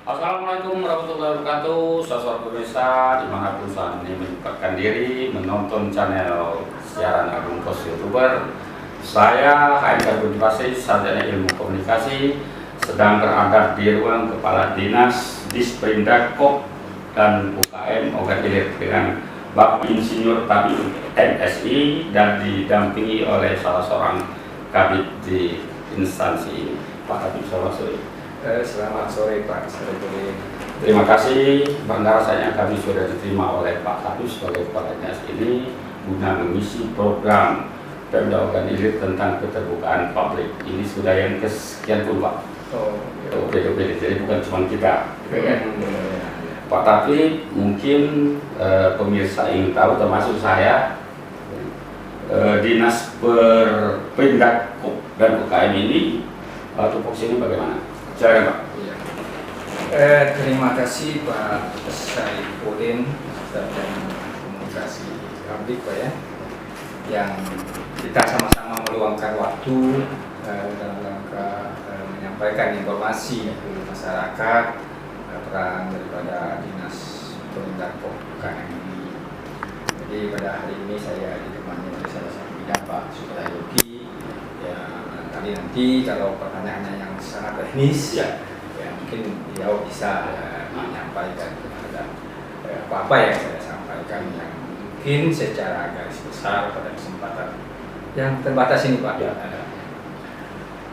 Assalamualaikum warahmatullahi wabarakatuh. Saudara pemirsa dimanapun saat ini menyempatkan diri menonton channel siaran Agung Pos YouTuber, saya Haidar Budipasi, sarjana ilmu komunikasi, sedang berada di ruang Kepala Dinas Disperindak dan UKM Ogan Ilir dengan Bapak Insinyur Tabib MSI dan didampingi oleh salah seorang kabid di instansi ini. Pak Tabib, selamat sore. Selamat sore Pak. Terima kasih, bangga rasanya kami sudah diterima oleh Pak Tabib sebagai Kepala Dinas ini guna mengisi program Pemda Ogan Ilir tentang keterbukaan publik. Ini sudah yang kesekian pun Pak. Jadi bukan cuma kita. Pak Tabib, mungkin pemirsa ingin tahu termasuk saya, Dinas Perindak dan UKM ini tupoksinya bagaimana? Silakan Pak. Terima kasih Pak Saifuddin dan komunikasi publik Pak ya, yang kita sama-sama meluangkan waktu dalam rangka menyampaikan informasi ke masyarakat peran daripada Dinas Perindak UKM ini. Jadi pada hari ini saya ditemani oleh salah satu bidang Pak Suprayogi. Ya, barangkali nanti kalau pertanyaannya yang sangat teknis ya mungkin beliau bisa menyampaikan terhadap apa yang saya sampaikan yang mungkin secara garis besar pada kesempatan yang terbatas ini Pak.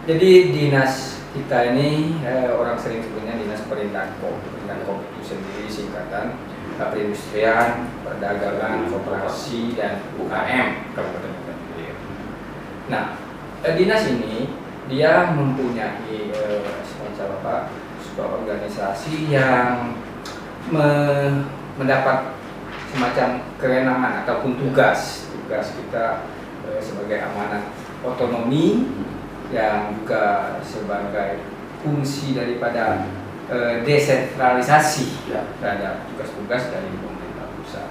Jadi dinas kita ini orang sering sebutnya Dinas Perindakop. Perindakop itu sendiri singkatan Perindustrian, Perdagangan, Koperasi dan UKM Kabupaten Ogan Ilir. Nah, dinas ini dia mempunyai semacam sebuah organisasi yang mendapat semacam kewenangan ataupun tugas kita sebagai amanat otonomi yang juga sebagai fungsi daripada desentralisasi terhadap tugas-tugas dari pemerintah pusat.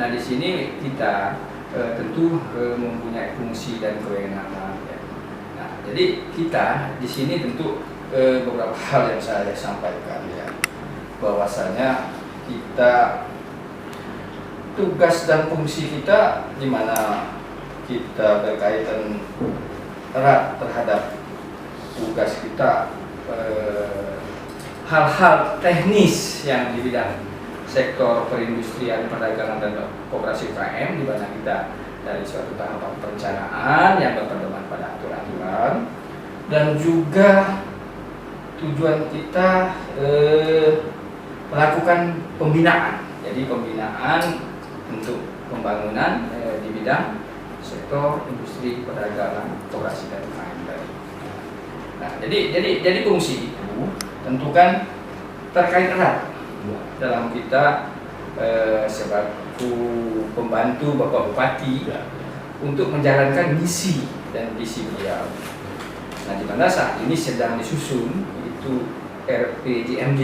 Nah, di sini kita tentu mempunyai fungsi dan kewenangan. Ya. Nah, jadi kita di sini tentu beberapa hal yang saya sampaikan ya, bahwasanya kita tugas dan fungsi kita di mana kita berkaitan erat terhadap tugas kita hal-hal teknis yang di bidang sektor perindustrian, perdagangan dan koperasi UKM, di mana kita dari suatu tahapan perencanaan yang berpedoman pada aturan-aturan, dan juga tujuan kita melakukan pembinaan. Jadi pembinaan untuk pembangunan di bidang sektor industri, perdagangan, koperasi dan UKM. Nah, jadi fungsi itu tentu kan terkait erat dalam kita sebagai pembantu Bapak Bupati untuk menjalankan misi dan visi beliau. Nah, di mana saat ini sedang disusun itu RPJMD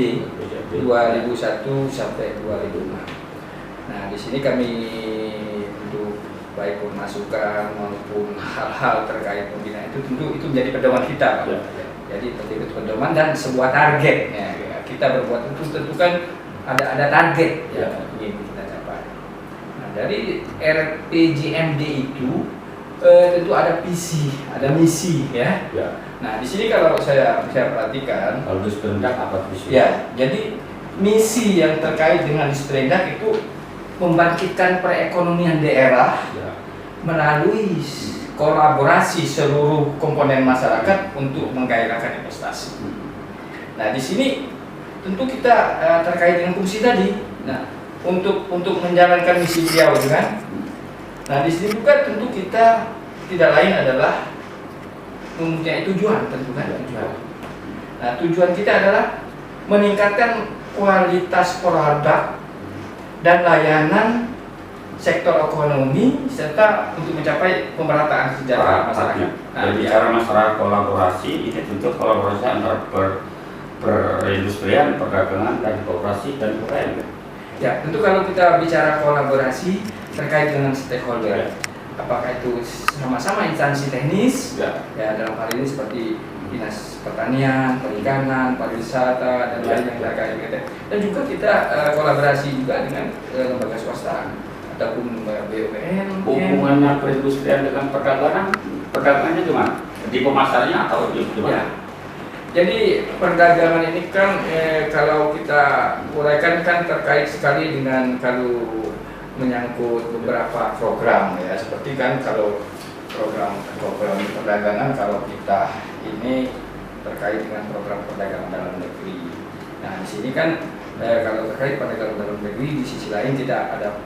2001 sampai 2005. Nah, di sini kami untuk baik masukan maupun hal-hal terkait pembinaan itu tentu itu menjadi pedoman kita Pak. Jadi itu pedoman dan sebuah target ya. Kita berbuat itu tentu kan ada target yang ingin kita capai. Nah, dari RPJMD itu tentu ada visi, ada misi ya. Nah, di sini kalau saya perhatikan, Kalau Disperindak apa visi? Ya, jadi misi yang terkait dengan Disperindak itu membangkitkan perekonomian daerah melalui kolaborasi seluruh komponen masyarakat untuk menggairahkan investasi. Nah, di sini tentu kita terkait dengan fungsi tadi. Nah, untuk menjalankan misi beliau kan. Nah, di sini juga tentu kita tidak lain adalah mempunyai tujuan tentu kan tujuan. Nah, tujuan kita adalah meningkatkan kualitas produk dan layanan sektor ekonomi serta untuk mencapai pemerataan kesejahteraan masyarakat. Nah, bicara masalah kolaborasi, ini tentu kolaborasi antara perindustrian, perdagangan dan koperasi dan UKM. Ya, tentu kalau kita bicara kolaborasi terkait dengan stakeholder, apakah itu sama-sama instansi teknis, ya dalam hal ini seperti Dinas Pertanian, Perikanan, Pariwisata, dan lain yang terkait. Dan juga kita kolaborasi juga dengan lembaga swasta ataupun BUMN. Hubungannya perindustrian dengan perdagangannya gimana? Di pemasarannya atau di gimana? Ya. Jadi perdagangan ini kan kalau kita uraikan kan terkait sekali dengan kalau menyangkut beberapa program ya, seperti kan kalau program perdagangan kalau kita ini terkait dengan program perdagangan dalam negeri. Nah di sini kan kalau terkait perdagangan dalam negeri, di sisi lain tidak ada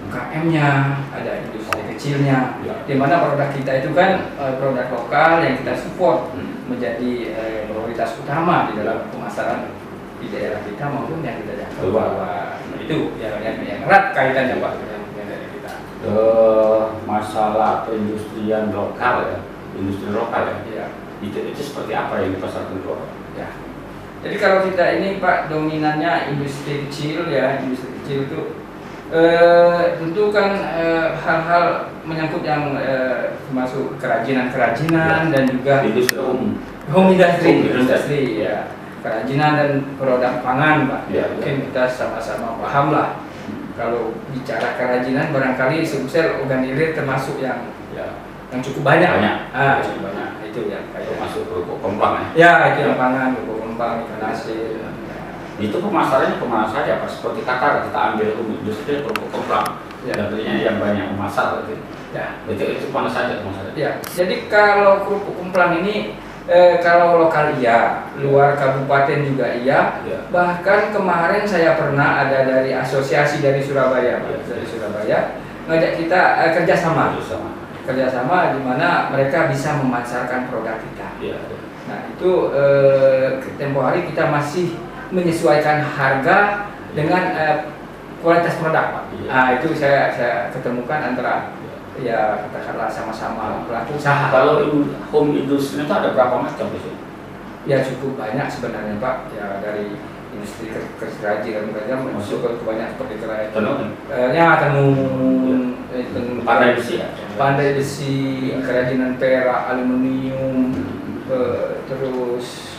UKM-nya, ada industri kecilnya, di mana produk kita itu kan produk lokal yang kita support menjadi prioritas utama di dalam pemasaran di daerah kita maupun yang kita jangkau. Bahwa itu yang erat kaitannya Pak yang dari kita. Masalah perindustrian lokal ya, industri lokal ya. Ya. Itu seperti apa yang dipasarkan keluar? Ya. Jadi kalau kita ini Pak dominannya industri kecil ya, industri kecil itu tentu kan hal-hal menyangkut yang termasuk kerajinan-kerajinan dan juga home industry ya, kerajinan dan produk pangan Pak. Ya, mungkin kita sama-sama paham lah. Kalau bicara kerajinan barangkali Sumsel organilir termasuk yang cukup banyak. Cukup banyak itu yang termasuk kerupuk kemplang ya. Itu yang pangan, kerupuk kemplang, ikan asin. Itu pemasarannya kemana saja Pak? Seperti kata kita ambil industri kerupuk kemplang, dapatnya yang banyak memasar gitu. Ya. Itu mana saja pemasarannya? Ya. Jadi kalau kerupuk kemplang ini kalau lokal iya, luar kabupaten juga iya. Bahkan kemarin saya pernah ada dari asosiasi dari Surabaya, dari Surabaya ngajak kita kerjasama di mana mereka bisa memasarkan produk kita. Nah itu tempo hari kita masih menyesuaikan harga dengan kualitas produk Pak. Itu saya ketemukan antara ya katakanlah sama-sama pelaku usaha. Kalau home industry itu ada berapa macam di sini? Ya cukup banyak sebenarnya Pak. Ya dari industri kerajinan masuk ke banyak seperti tenun, pandai besi, kerajinan perak, aluminium, terus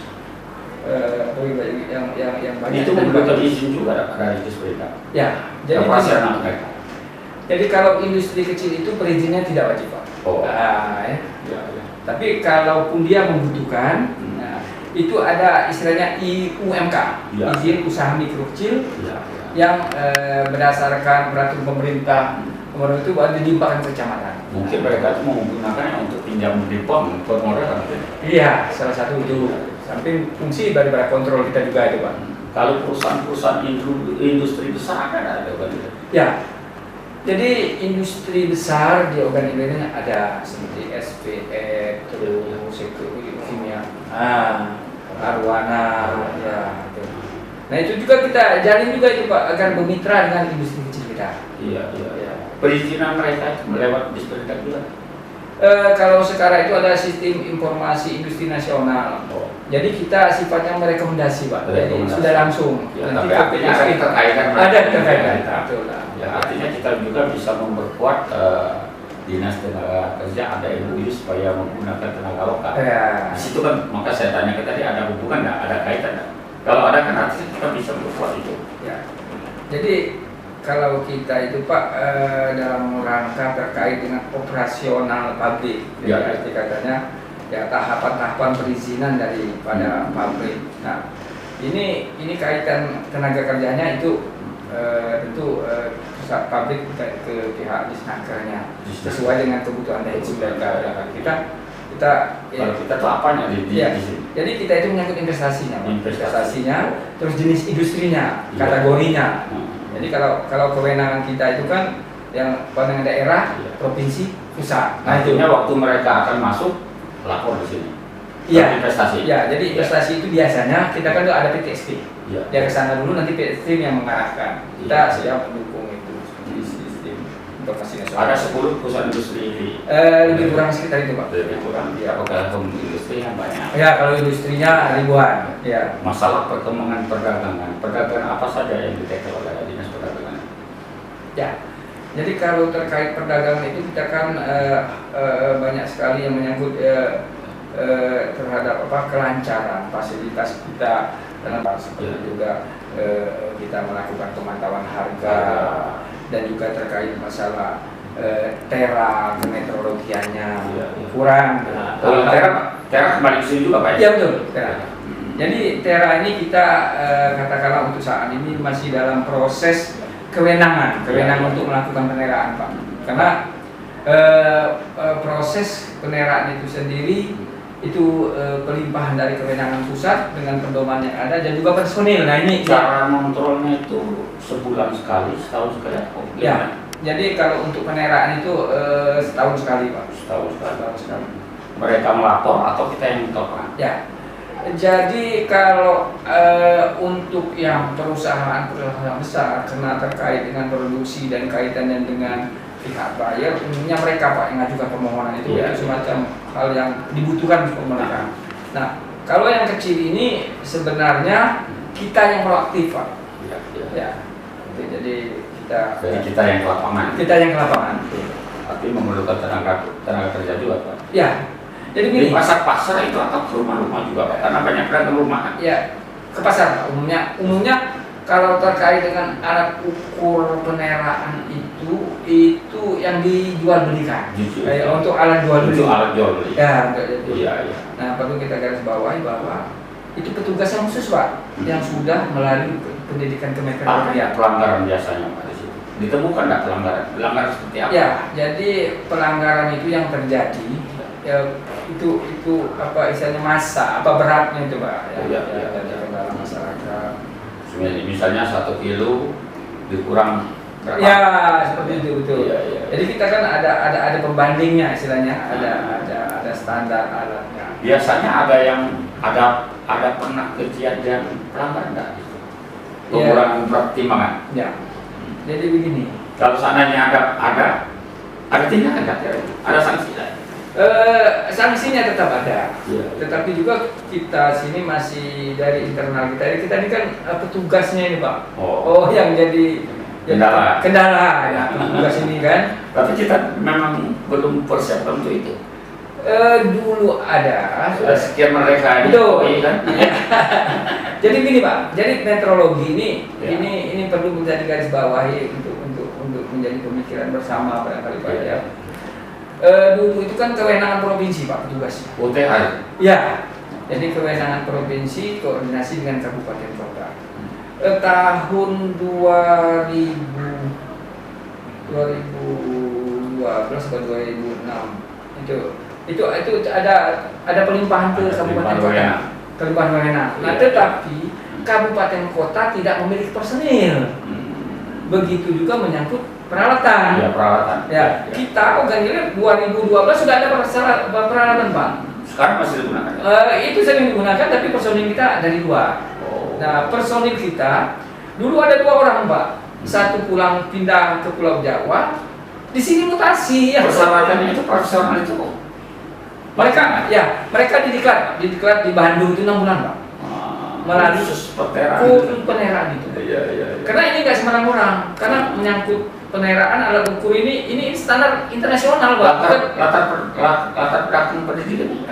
yang banyak. Itu membutuhkan izin juga dari Disperindak. Ya, jadi kalau industri kecil itu perizinnya tidak wajib Pak. Tapi kalaupun dia membutuhkan, itu ada istilahnya IUMK, izin usaha mikro kecil, yang berdasarkan peraturan pemerintah nomor itu baru dilimpahkan ke kecamatan. Mungkin mereka itu mau menggunakannya untuk pinjam di POM, buat modal. Iya, salah satu itu. Samping fungsi daripada kontrol kita juga itu Pak. Kalau perusahaan industri besar ada Pak? Ya. Jadi industri besar di organik ada seperti SPE, terus kimia, Arwana, ya. Itu. Nah itu juga kita jalin juga itu Pak agar bermitra dengan industri kecil kita. Iya. Perizinan mereka itu melewati Disperindak juga. Kalau sekarang itu ada sistem informasi industri nasional. Jadi kita sifatnya merekomendasi Pak. Jadi sudah langsung. Nanti artinya terkaitan. Ada terkaitan. Artinya kita juga bisa memperkuat dinas tenaga kerja ada MUI supaya menggunakan tenaga lokal. Di situ kan maka saya tanya tadi ada hubungan nggak, ada kaitan nggak? Kalau ada kan artinya kita bisa memperkuat itu. Ya. Jadi kalau kita itu Pak dalam rangka terkait dengan operasional pabrik, jadi katanya ya tahapan-tahapan perizinan daripada pabrik. Nah ini kaitan tenaga kerjanya itu tentu pusat pabrik ke pihak disnakernya sesuai dengan kebutuhan dari sumber daya kita tuh apanya di sini? Jadi kita itu menyangkut investasinya, terus jenis industrinya, kategorinya. Jadi kalau kewenangan kita itu kan yang kewenangan daerah, provinsi, pusat. Nah itu waktu mereka akan masuk lapor di sini. Iya. Investasi. Iya. Jadi investasi itu biasanya kita kan tuh ada PTSP. Iya. Dia ke sana dulu, nanti PTSP yang mengarahkan. Kita siap mendukung itu di sistem informasi nasional. Ada 10 perusahaan industri. Lebih kurang sekitar itu Pak. Lebih kurang. Ya. Kalau industri yang banyak. Ya kalau industrinya ribuan. Ya. Masalah perkembangan perdagangan apa saja yang ditekel oleh dinas perdagangan? Ya, jadi kalau terkait perdagangan itu kita kan banyak sekali yang menyangkut terhadap kelancaran fasilitas kita, dan seperti juga kita melakukan pemantauan harga dan juga terkait masalah tera kemeteorologiannya kurang. Kalau tera kembali ke sini juga Pak? Ya betul, tera. Jadi tera ini kita katakanlah untuk saat ini masih dalam proses kewenangan untuk melakukan peneraan Pak. Karena proses peneraan itu sendiri itu pelimpahan dari kewenangan pusat dengan pedoman yang ada dan juga personil. Nah ini cara mengontrolnya itu sebulan sekali, setahun sekali. Ya, jadi kalau untuk peneraan itu setahun sekali Pak. Setahun sekali. Mereka melapor atau kita yang melaporkan? Ya. Jadi kalau untuk yang perusahaan besar karena terkait dengan produksi dan kaitannya dengan pihak buyer, umumnya mereka Pak yang mengajukan permohonan itu, itu semacam hal yang dibutuhkan untuk mereka. Nah, kalau yang kecil ini sebenarnya kita yang proaktif Pak. Ya. Jadi kita yang ke lapangan. Kita yang ke lapangan. Tapi memerlukan tenaga kerja juga Pak. Ya. Jadi di pasar-pasar itu atau ke rumah-rumah juga Pak? Karena banyak pedagang rumah. Ya, ke pasar Pak. Umumnya kalau terkait dengan alat ukur peneraan itu yang dijual belikan. Untuk alat jual beli. Untuk alat jual beli. Ya, iya. Nah, perlu kita garis bawahi bahwa itu petugas yang khusus Pak, yang sudah melalui pendidikan kemeteorologian. Pelanggaran biasanya Pak di situ. Ditemukan nggak pelanggaran? Pelanggaran seperti apa? Ya, jadi pelanggaran itu yang terjadi ya itu apa istilahnya massa, apa beratnya itu Pak ya, dari kendala masyarakat. Misalnya 1 kilo dikurang berapa? Ya seperti itu betul. Iya. Jadi kita kan ada pembandingnya istilahnya, ada standar alatnya. Biasanya ada pernah kejadian pelanggaran nggak? Pengurangan pertimbangan. Ya. Jadi begini. Kalau seandainya ada tindakan nggak? Ada sanksi nggak? Sanksinya tetap ada, tetapi juga kita sini masih dari internal kita ini kan petugasnya ini Pak. Yang jadi kendala ya petugas ini kan. Tapi kita memang belum persiapkan untuk itu. Dulu ada. Sekian mereka. Betul. Kan? Jadi gini Pak, jadi meteorologi ini perlu menjadi garis bawahi untuk menjadi pemikiran bersama barangkali Pak ya. Dulu itu kan kewenangan provinsi Pak petugasnya. UTH. Ya, jadi kewenangan provinsi koordinasi dengan kabupaten kota. Tahun 2012 atau 2006 itu ada pelimpahan ke kabupaten kota. Pelimpahan wewenang. Nah, tetapi kabupaten kota tidak memiliki personil. Begitu juga menyangkut peralatan. Ya, peralatan. Ya. Kita organik 2012 sudah ada peralatan Pak. Sekarang masih digunakan. Itu sering digunakan tapi personil kita dari luar. Nah, personil kita dulu ada 2 orang Pak. Satu pulang pindah ke Pulau Jawa. Di sini mutasi ya. Persyaratannya itu profesional itu. Mereka didiklat di Bandung itu 6 bulan Pak. Melalui kursus peneraan itu. Iya. Karena ini nggak sembarang orang, karena menyangkut peneraan alat ukur ini standar internasional Pak. Latar belakang pendidikan.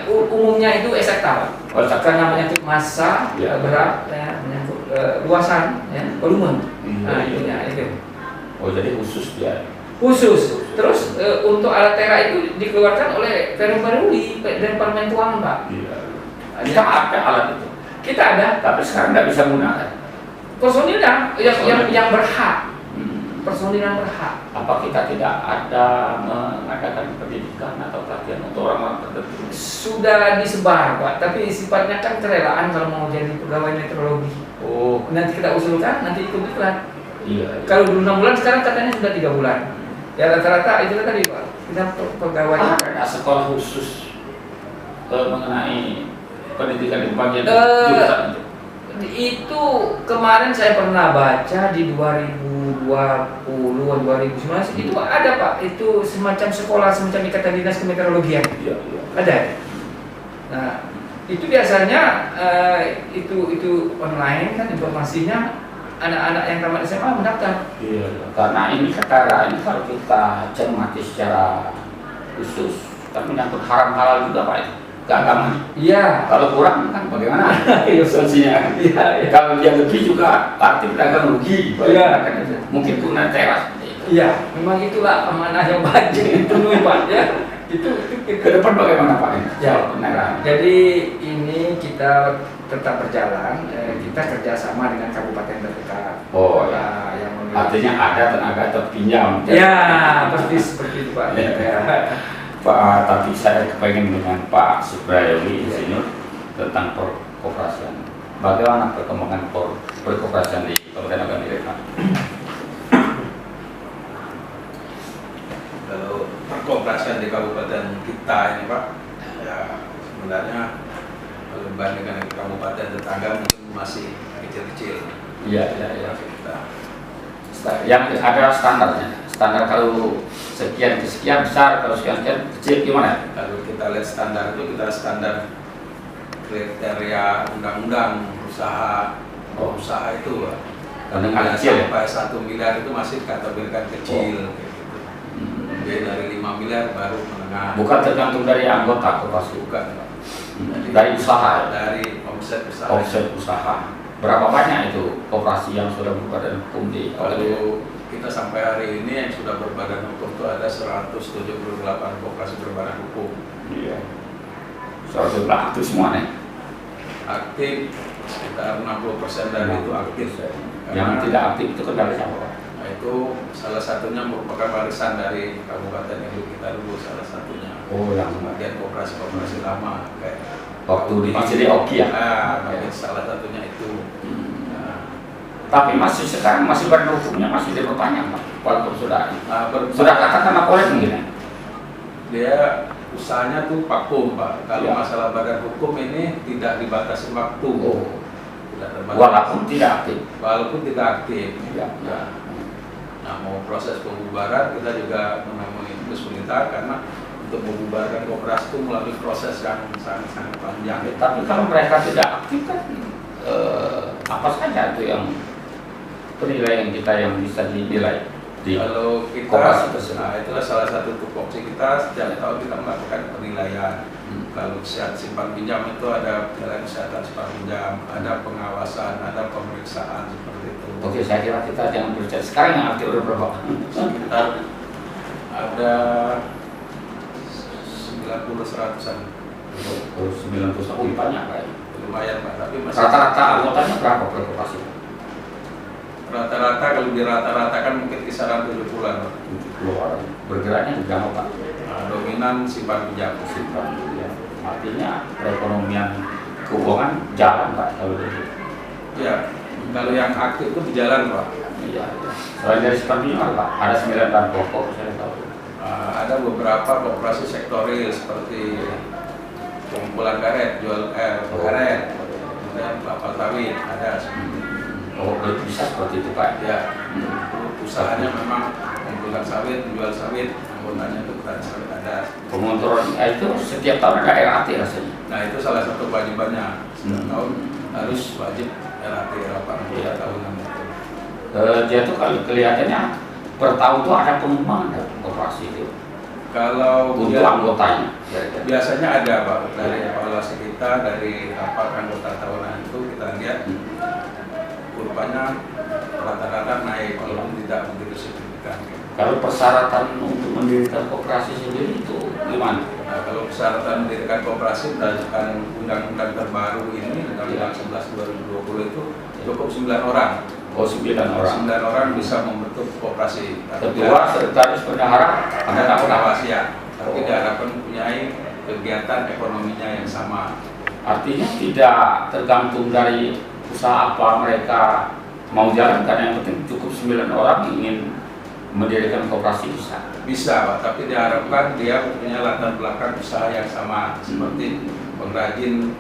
Umumnya itu eksakta Pak. Karena menyangkut massa, berat, menyangkut luasan, volume. Nah itu. Jadi khusus dia. Khusus. Terus untuk alat tera itu dikeluarkan oleh Perum Peruli Departemen Keuangan Pak. Iya. Kita ada alat itu. Kita ada, tapi sekarang nggak bisa menggunakan. Personilnya yang berhak. Personil yang berhak. Apa kita tidak ada mengadakan pendidikan atau pelatihan untuk orang-orang tertentu? Sudah disebar Pak, tapi sifatnya kan kerelaan kalau mau jadi pegawai meteorologi. Nanti kita usulkan, nanti ikut iklan. Iya. Kalau dulu 6 bulan, sekarang katanya sudah 3 bulan. Ya rata-rata itu tadi Pak. Kita pegawai. Ada sekolah khusus mengenai pendidikan di bagian jurusan itu kemarin saya pernah baca di 2020 2019 itu ada Pak, itu semacam sekolah semacam ikatan dinas kemeteorologian. Iya. Ada. Nah itu biasanya itu online kan informasinya, anak-anak yang tamat SMA mendaftar. Iya. Karena ini ketara ini kalau kita cermati secara khusus Tapi menyangkut haram halal juga Pak, keagamaan. Iya. Kalau kurang kan bagaimana? Solusinya. Iya, iya. Kalau dia lebih juga arti pedagang rugi. Iya. Mungkin guna teras. Iya, memang itulah amanah yang wajib dipenuhi Pak ya. Itu Ke depan bagaimana Pak? Ya. Penerangan. Jadi ini kita tetap berjalan, kita kerjasama dengan kabupaten terdekat. Oh ya. Nah, yang memiliki- Artinya ada tenaga terpinjam. Ya, seperti itu Pak. Ya. Ya. Pak, tapi saya kepengen dengan Pak Subrayomi di sini tentang perkoperasian. Bagaimana perkembangan perkoperasian di Kabupaten Agam Pak? Kalau perkoperasian di kabupaten kita ini Pak, ya sebenarnya kalau dibandingkan dengan kabupaten tetangga mungkin masih kecil-kecil. Iya, iya, iya. Kita Yang ada standarnya. Standar kalau sekian ke sekian besar, kalau sekian kecil gimana? kalau kita lihat standar itu kita standar kriteria undang-undang usaha usaha itu Pak. Kalau dengan Yang kecil ya? sampai 1 miliar itu masih dikategorikan kecil. Kayak gitu. Jadi dari 5 miliar baru menengah. Bukan tergantung dari anggota koperasi, Bukan Pak. dari usaha, Dari omset usaha. offset usaha. Berapa banyak itu koperasi yang sudah berbadan hukum di Kalau kita sampai hari ini yang sudah berbadan hukum itu ada 178 koperasi berbadan hukum. Iya. Soal itu semua nih. Aktif sekitar 60% dari itu aktif. Yang Karena tidak aktif itu kendala siapa Pak? nah, itu salah satunya merupakan warisan dari kabupaten induk kita dulu salah satunya. Oh, yang Bagian koperasi-koperasi lama kayak waktu di masih di Oki ya. bagian salah satunya itu. Nah, Tapi masih sekarang masih badan hukumnya masih diperpanjang Pak. Walaupun sudah sudah katakan apa oleh mungkin ya? dia usahanya tuh vakum Pak. Kalau Ya. masalah badan hukum ini tidak dibatasi waktu. Oh. Tidak terbatas. Walaupun tidak aktif. Walaupun tidak aktif. Ya. Nah, mau proses pembubaran kita juga menemui kesulitan karena untuk membubarkan koperasi itu melalui proses yang sangat panjang. Tapi kalau mereka tidak aktif kan apa saja itu yang penilaian kita yang bisa dinilai di Kalau kita, koperasi tersebut. nah itulah salah satu tupoksi kita setiap tahun kita melakukan penilaian. Kalau simpan pinjam itu ada penilaian kesehatan simpan pinjam, ada pengawasan, ada pemeriksaan seperti itu. Oke, saya kira kita jangan berbicara sekarang yang aktif udah berapa? Sekitar ada 90-100an. Oh, 90 banyak Pak. Lumayan Pak, tapi masih Rata-rata anggotanya berapa per koperasi? rata-rata kalau dirata-ratakan mungkin kisaran 70-an Pak. 70 orang. Bergeraknya di berapa Pak? Nah, dominan simpan pinjam. Simpan ya. Artinya perekonomian keuangan jalan Pak kalau gitu. Ya, kalau yang aktif itu berjalan Pak. Iya. Selain dari simpan pinjam Pak, ada 9 bahan pokok saya tahu. Ada beberapa koperasi sektoril seperti pengumpulan karet, jual karet, kemudian kelapa sawit ada. Oh, bisa seperti itu Pak. Ya, usahanya memang pengumpulan sawit, menjual sawit, anggotanya itu petani sawit ada. Pengontrolan itu setiap tahun ada RAT rasanya. Nah itu salah satu kewajibannya. Setiap Hmm. tahun harus wajib RAT rapat Iya. tahunan itu. Dia tuh kalau kelihatannya per tahun tuh ada pengembangan dari koperasi itu Kalau untuk dia- anggotanya. biasanya ada Pak, dari evaluasi kita dari rapat anggota tahunan itu kita lihat kurvanya rata-rata naik walaupun tidak begitu signifikan. Kalau persyaratan untuk mendirikan koperasi sendiri itu gimana? Nah, kalau persyaratan mendirikan koperasi berdasarkan undang-undang terbaru ini Undang-Undang 11 2020 itu cukup 9 orang. Oh, 9 orang. 9 orang bisa membentuk koperasi. Ketua, sekretaris, bendahara, ada anggota. pengawas ya, tapi diharapkan mempunyai kegiatan ekonominya yang sama. Artinya tidak tergantung dari usaha apa mereka mau jalankan, yang penting cukup 9 orang ingin mendirikan koperasi bisa. Bisa Pak, tapi diharapkan dia punya latar belakang usaha yang sama seperti pengrajin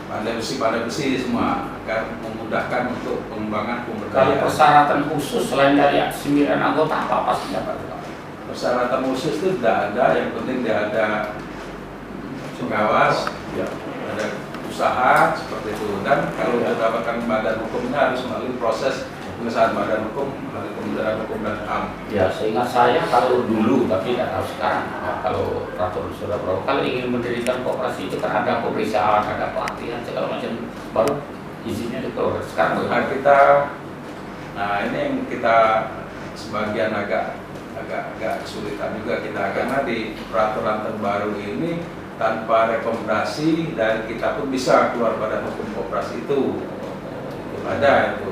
pandai besi semua agar memudahkan untuk pengembangan Kalau pemberdayaan. persyaratan khusus selain dari 9 anggota apa sih Pak? Persyaratan khusus itu tidak ada, yang penting dia ada pengawas, Ya. ada usaha seperti itu, dan kalau mendapatkan badan hukumnya harus melalui proses pengesahan badan hukum melalui Kementerian Hukum dan HAM. Ya, seingat saya kalau dulu, tapi tidak tahu sekarang. Nah, kalau peraturan sudah berapa, kalau ingin mendirikan koperasi itu kan ada pemeriksaan, ada pelatihan segala macam, baru izinnya dikeluarkan. Sekarang Nah ini yang kita sebagian agak kesulitan juga kita, karena di peraturan terbaru ini tanpa rekomendasi dan kita pun bisa keluar badan hukum koperasi itu ada itu.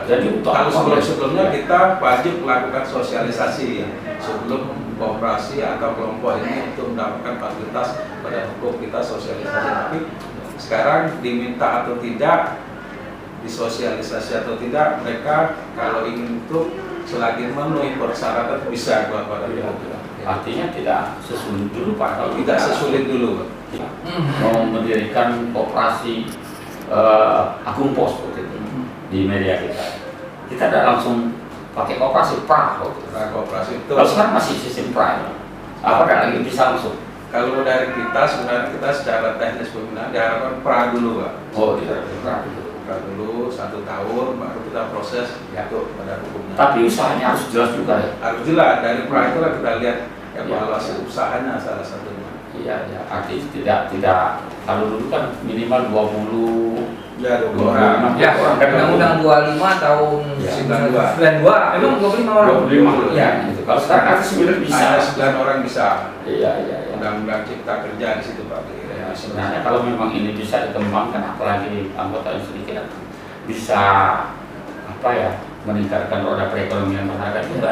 Jadi kalau sebelumnya kita wajib melakukan sosialisasi sebelum koperasi atau kelompok ini untuk mendapatkan fasilitas badan hukum, kita sosialisasi. Tapi sekarang diminta atau tidak, disosialisasi atau tidak, mereka kalau ingin itu selagi memenuhi persyaratan bisa keluar badan hukum. Artinya tidak sesulit dulu Pak. Kalau Tidak sesulit dulu. Mau mendirikan koperasi Agung Pos waktu itu di media kita tidak langsung pakai koperasi pra. Nah, koperasi itu. Kalau sekarang masih sistem pra. Apa tidak lagi bisa langsung? Kalau dari kita sebenarnya kita secara teknis pembinaan diharapkan pra dulu Pak. Oh, tidak pra dulu. Pra dulu 1 tahun baru kita proses untuk badan hukumnya. Tapi usahanya harus jelas juga ya. Harus jelas, dari pra itulah kita lihat evaluasi usahanya salah satunya. Iya, ya. Artinya tidak kalau dulu kan minimal 20 Ya, 20 orang. Ya, Undang-Undang 25 tahun 92. Memang 25 orang. 25. Ya, Itu. Kalau sekarang artis 9 bisa. Ada 9 orang bisa. Iya. Undang-undang Cipta Kerja di situ Pak. Ya, sebenarnya kalau memang ini bisa dikembangkan, apalagi anggota sedikit bisa meningkatkan roda perekonomian masyarakat juga.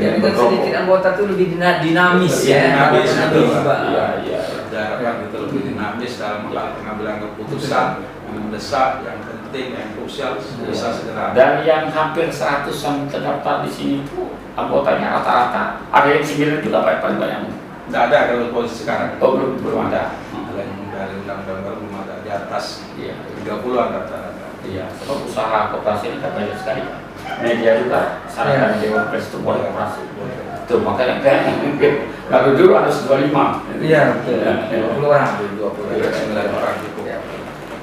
Ya, dengan sedikit anggota itu lebih dinamis ya. Dinamis itu. Iya. Diharapkan itu lebih dinamis dalam pengambilan keputusan yang mendesak, yang penting, yang krusial bisa segera. Dan yang hampir 100 yang terdaftar di sini itu anggotanya rata-rata ada yang 9 juga paling banyak. Tidak ada kalau posisi sekarang. Oh, belum ada. Dari undang-undang baru belum ada, di atas 30-an rata-rata. Iya, sebab usaha koperasi ini kan banyak sekali. Media juga sarankan Dewan Pers itu boleh koperasi. Itu makanya kalau dulu harus 25. Iya, betul. 20 orang. 29 orang cukup.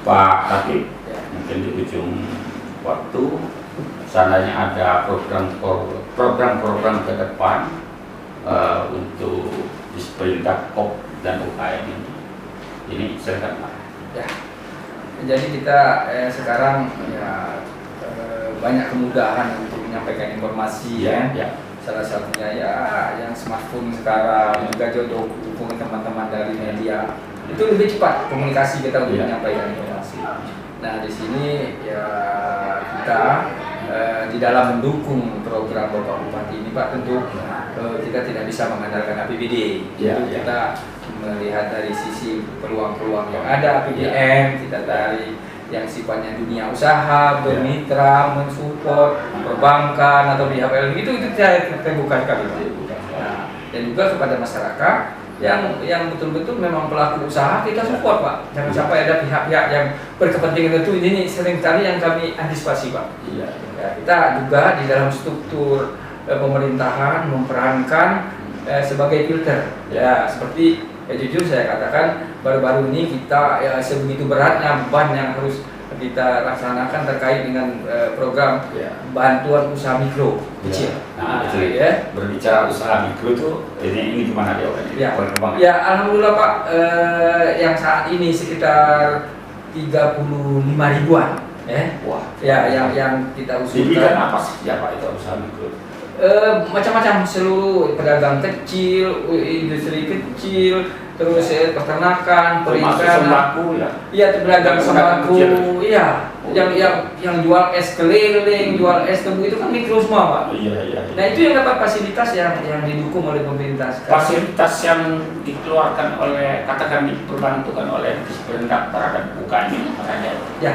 Pak, tapi mungkin di ujung waktu seandainya ada program-program ke depan untuk disperindak KOP dan UKM ini silakan Pak. Ya. Jadi kita sekarang banyak kemudahan untuk menyampaikan informasi ya. Salah satunya yang smartphone sekarang juga jodoh hubungan teman-teman dari media itu lebih cepat komunikasi kita untuk menyampaikan informasi. Nah di sini ya kita di dalam mendukung program Bapak Bupati ini Pak, tentu kita tidak bisa mengandalkan APBD. Kita melihat dari sisi peluang-peluang yang ada APBN, kita dari yang sifatnya dunia usaha, bermitra, mensupport, perbankan atau BHPL itu kita buka sekali. Nah, dan juga kepada masyarakat yang betul-betul memang pelaku usaha kita support Pak. Jangan sampai ada pihak-pihak yang berkepentingan itu, ini sering kali yang kami antisipasi Pak. Ya, kita juga di dalam struktur pemerintahan memperankan sebagai filter. Ya, seperti jujur saya katakan baru-baru ini kita sebegitu beratnya beban yang harus kita laksanakan terkait dengan program bantuan usaha mikro kecil. Nah, berbicara usaha mikro itu ini gimana dia? Ya, alhamdulillah Pak, yang saat ini sekitar 35 ribuan. Wah. Ya, yang kita usulkan. Di bidang apa sih Pak itu usaha mikro? Macam-macam, seluruh pedagang kecil, industri kecil, terus peternakan, perikanan, sembako ya. Iya, pedagang sembako, iya. Yang jual es keliling, jual es tebu itu kan mikro semua Pak. Iya. Nah itu yang dapat fasilitas yang didukung oleh pemerintah sekarang. Fasilitas yang dikeluarkan oleh katakan diperbantukan oleh Disperindak terhadap UKM ini ada. Ya.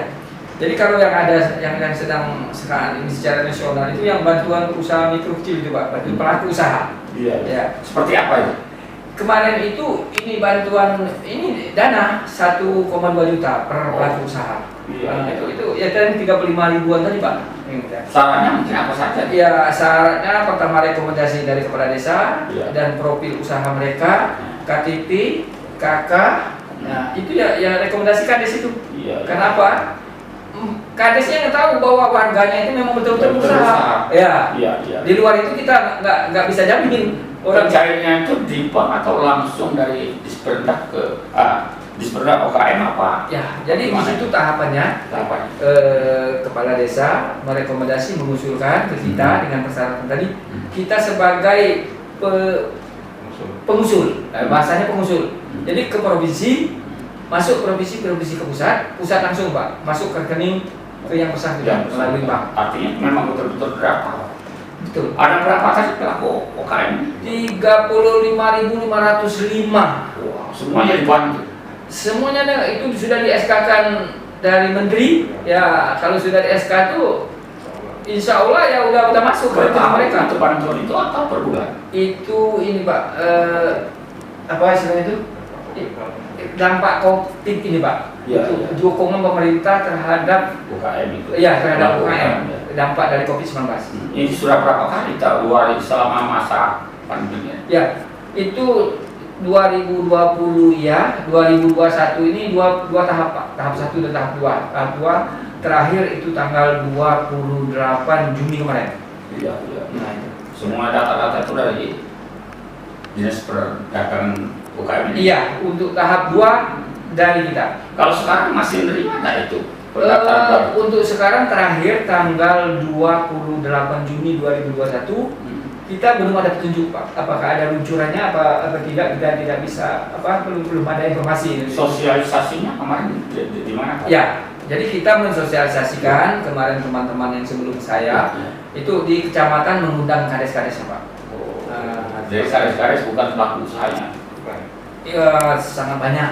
Jadi kalau yang ada yang sedang sekarang ini secara nasional itu yang bantuan usaha mikro kecil itu Pak, bantuan pelaku usaha. Iya. Ya. Seperti apa itu? Kemarin itu ini bantuan ini dana 1,2 juta per pelaku usaha. Iya. Itu ya dan 35 ribuan tadi Pak. Syaratnya mungkin apa saja? Ya syaratnya pertama rekomendasi dari kepala desa dan profil usaha mereka, KTP, KK. Nah itu ya rekomendasikan di situ. Iya. Kenapa? kadesnya nggak tahu bahwa warganya itu memang betul-betul Betul-betul usaha. usaha. Ya. Iya, iya. Di luar itu kita nggak bisa jamin orang Cairnya itu di bank atau langsung dari Disperdak ke Disperdak OKM apa? Ya, jadi di Gimana? situ tahapannya Apa? kepala desa merekomendasi mengusulkan ke kita dengan persyaratan tadi. Kita sebagai pengusul, bahasanya pengusul. Jadi ke provinsi, masuk provinsi ke pusat langsung Pak, masuk ke rekening ke yang bersangkutan melalui bank. Artinya memang betul-betul berapa? Betul. Ada berapa tadi pelaku OKM? 35.505. Wah, semuanya dibantu. Semuanya itu sudah di SK-kan dari menteri. Ya, kalau sudah di SK itu insya Allah ya udah masuk ke rekening mereka. Itu bantuan itu atau per bulan? Itu ini Pak, apa istilahnya itu? Dampak COVID ini Pak. Ya, Itu ya. dukungan pemerintah terhadap UKM itu. ya terhadap Pelaku UKM, ya. dampak dari COVID-19. Ini sudah berapa kali kita luar selama masa pandemi? Ya, itu 2020 ya, 2021 ini dua tahap Pak. Tahap 1 dan tahap 2. Tahap 2 terakhir itu tanggal 28 Juni kemarin. Iya, iya. Nah, itu. Semua data-data itu dari Dinas Perdagangan UKM ini. Iya, untuk tahap 2 dari kita. Kalau sekarang masih nerima nggak itu? Pendaftaran baru? Untuk sekarang terakhir tanggal 28 Juni 2021 kita belum ada petunjuk Pak. Apakah ada luncurannya apa tidak, kita tidak bisa belum ada informasi. Sosialisasinya kemarin di mana Pak? Ya, jadi kita mensosialisasikan kemarin teman-teman yang sebelum saya itu di kecamatan mengundang kades-kadesnya Pak. Oh, Nah, jadi kades-kades bukan pelaku usahanya. ya sangat banyak.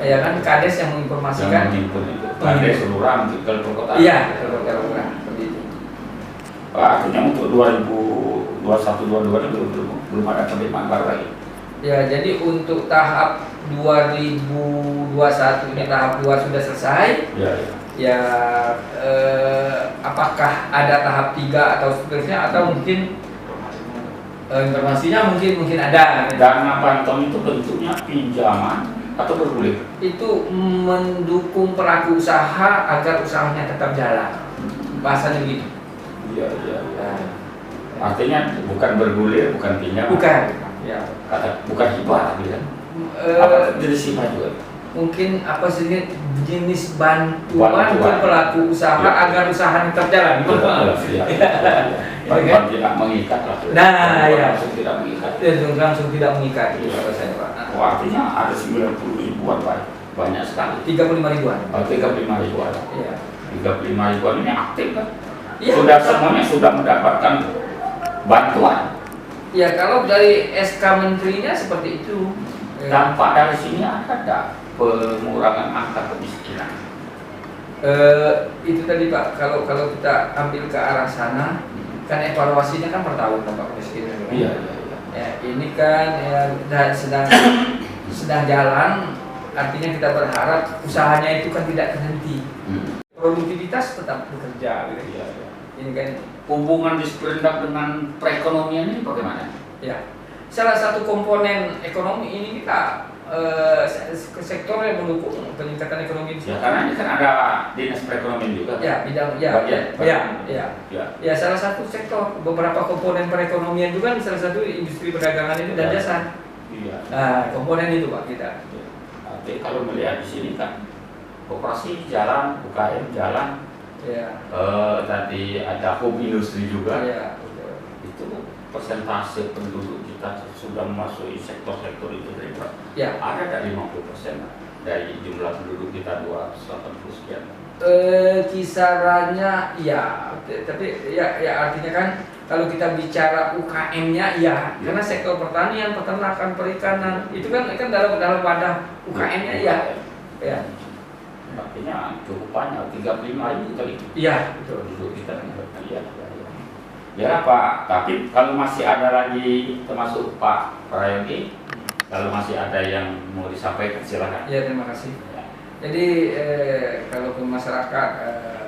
Ya kan kades yang menginformasikan. Yang menghimpun itu. Kades seluruh tinggal perkotaan. Iya, betul. Seperti itu. Artinya untuk 2021-2022 belum ada penerimaan baru lagi. Ya, jadi untuk tahap 2021 ini tahap 2 sudah selesai. Iya, iya. Ya, apakah ada tahap 3 atau seterusnya atau mungkin informasinya mungkin ada. Dana bantuan itu bentuknya pinjaman atau bergulir? Itu mendukung pelaku usaha agar usahanya tetap jalan. Bahasanya begitu. Iya, iya. Artinya bukan bergulir, bukan pinjam. Bukan. Ya. Bukan hibah tapi kan. Apa jenis hibah juga? Mungkin apa sih jenis bantuan untuk pelaku usaha Ya. agar usahanya tetap jalan. Bantuan tidak mengikat lah. Nah, ya. Langsung tidak mengikat. Langsung tidak mengikat itu bahasanya Pak. Oh, artinya ada 90 ribuan Pak. Banyak sekali. 35 ribuan. 35 ribuan. Iya. 35 ribuan ini aktif kan? Iya. Sudah semuanya sudah mendapatkan bantuan. Ya, kalau dari SK menterinya seperti itu. Dampak dari sini ada pengurangan angka kemiskinan. Itu tadi Pak, kalau kita ambil ke arah sana, kan evaluasinya kan per tahun Pak kemiskinan. Iya. Ya, ini kan ya, sedang jalan, artinya kita berharap usahanya itu kan tidak terhenti. Produktivitas tetap bekerja. Gitu. Iya. Ini kan Hubungan Disperdak dengan perekonomian ini bagaimana? ya salah satu komponen ekonomi ini kita sektor yang mendukung peningkatan ekonomi di Ya karena ini kan ada dinas perekonomian juga. ya bidang ya salah satu sektor beberapa komponen perekonomian juga salah satu industri perdagangan itu dan jasa. Iya. Nah, komponen itu Pak kita. Tapi kalau melihat di sini kan koperasi jalan, UKM jalan, Ya. tadi ada home industri juga. Ya. Itu persentase penduduk kita sudah memasuki sektor-sektor itu berapa? Ya. Ada dari 50% dari jumlah penduduk kita 280 sekian. Kisarannya ya, tapi ya artinya kan kalau kita bicara UKM-nya ya, karena sektor pertanian, peternakan, perikanan itu kan dalam wadah UKM-nya ya. Artinya cukup banyak, 35.000 kali. Iya, betul. Penduduk kita. Iya. Ya Pak, tapi kalau masih ada lagi termasuk Pak Prayogi, kalau masih ada yang mau disampaikan silakan. Ya, terima kasih. Jadi kalau masyarakat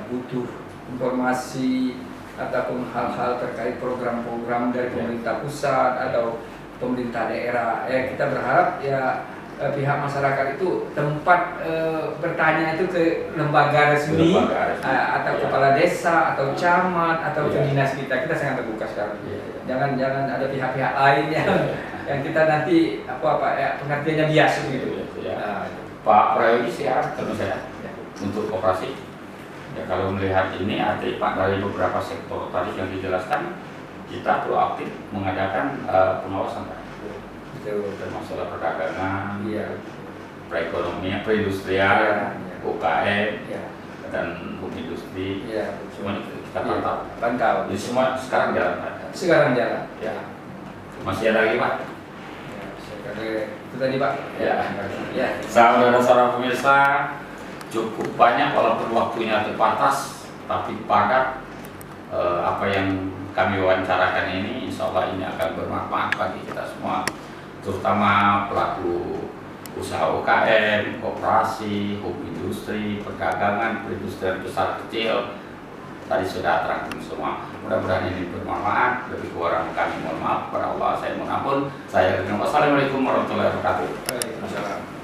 butuh informasi ataupun hal-hal terkait program-program dari pemerintah pusat atau pemerintah daerah, ya kita berharap ya pihak masyarakat itu tempat bertanya itu ke lembaga resmi, atau ya. kepala desa atau camat atau ke Ya. dinas kita sangat terbuka sekali. Ya. Jangan ada pihak-pihak lain yang kita nanti pengertiannya bias gitu. Ya. Nah, Pak Prayogi siap tentu saya ya. untuk koperasi. Ya, kalau melihat ini arti Pak dari beberapa sektor tadi yang dijelaskan, kita proaktif mengadakan pengawasan Pak. Betul. Termasuk perdagangan, Iya. perekonomian, perindustrian, Iya. UKM, Iya. dan hub industri, Iya. semuanya kita pantau. Pantau. Jadi semua sekarang jalan Pak. Sekarang jalan. Ya. Masih ada lagi Pak? Ya, sekali itu tadi Pak. Ya. Ya. Saudara-saudara pemirsa, cukup banyak walaupun waktunya terbatas, tapi padat. Apa yang kami wawancarakan ini, insya Allah ini akan bermanfaat bagi kita semua, terutama pelaku usaha UKM, koperasi, hub industri, perdagangan, perindustrian besar kecil. Tadi sudah terangkan semua. Mudah-mudahan ini bermanfaat. Lebih kurang kami mohon maaf. Kepada Allah saya mohon ampun. Wassalamualaikum warahmatullahi wabarakatuh. Waalaikumsalam.